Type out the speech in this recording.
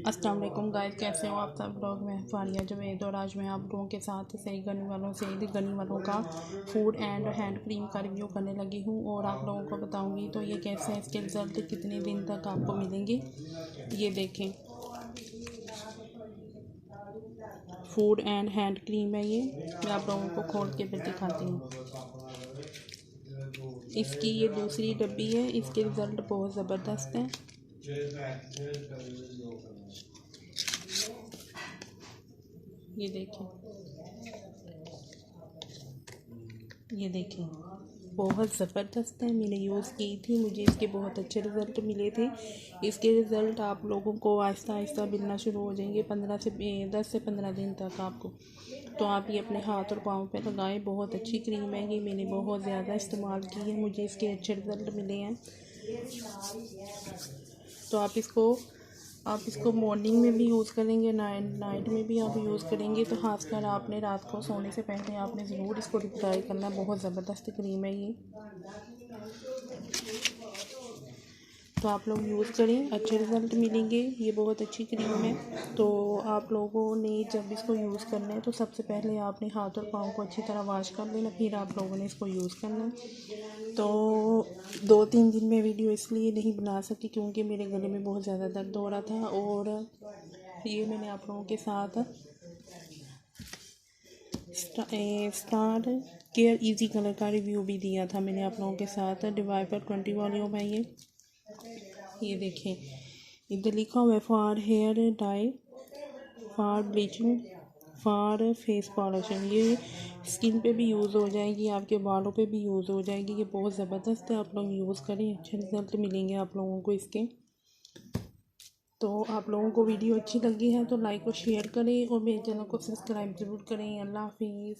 अस्सलाम वालेकुम गाइस, कैसे हो आप सब लोग। मैं फारिया जवेद और आज मैं आप लोगों के साथ सही गनी वालों का फूड एंड हैंड क्रीम का रिव्यू करने लगी हूँ और आप लोगों को बताऊँगी तो ये कैसे है, इसके रिज़ल्ट कितने दिन तक आपको मिलेंगे। ये देखें, फूड एंड हैंड क्रीम है। ये मैं आप लोगों को खोल के फिर दिखाती हूँ। इसकी ये दूसरी डब्बी है। इसके रिज़ल्ट बहुत ज़बरदस्त हैं। ये देखें, बहुत ज़बरदस्त है। मैंने यूज़ की थी, मुझे इसके बहुत अच्छे रिज़ल्ट मिले थे। इसके रिज़ल्ट आप लोगों को आहिस्ता आहिस्ता मिलना शुरू हो जाएंगे 10 से 15 दिन तक आपको। तो आप ये अपने हाथ और पाँव पे लगाएं। बहुत अच्छी क्रीम है ये, मैंने बहुत ज़्यादा इस्तेमाल की है, मुझे इसके अच्छे रिज़ल्ट मिले हैं। तो आप इसको मॉर्निंग में भी यूज़ करेंगे, नाइट में भी आप यूज़ करेंगे। तो खासकर आपने रात को सोने से पहले आपने ज़रूर इसको ट्राई करना। बहुत ज़बरदस्त क्रीम है ये, तो आप लोग यूज़ करें, अच्छे रिज़ल्ट मिलेंगे। ये बहुत अच्छी क्रीम है। तो आप लोगों ने जब इसको यूज़ करना है तो सबसे पहले आपने हाथ और पाँव को अच्छी तरह वॉश कर लेना, फिर आप लोगों ने इसको यूज़ करना। तो 2-3 दिन में वीडियो इसलिए नहीं बना सकी क्योंकि मेरे गले में बहुत ज़्यादा दर्द हो रहा था। और ये मैंने आप लोगों के साथ स्टार केयर इजी कलर का रिव्यू भी दिया था मैंने आप लोगों के साथ। डिवाइपर 20 वॉल्यूम है ये देखें, इधर लिखा हुआ है for hair dye, for bleaching, for face polishing. ये स्किन पे भी यूज़ हो जाएगी, आपके बालों पे भी यूज़ हो जाएगी। ये बहुत ज़बरदस्त है, आप लोग यूज़ करें, अच्छे रिजल्ट मिलेंगे आप लोगों को इसके। तो आप लोगों को वीडियो अच्छी लगी है तो लाइक और शेयर करें और मेरे चैनल को सब्सक्राइब ज़रूर करें। अल्लाह हाफिज़।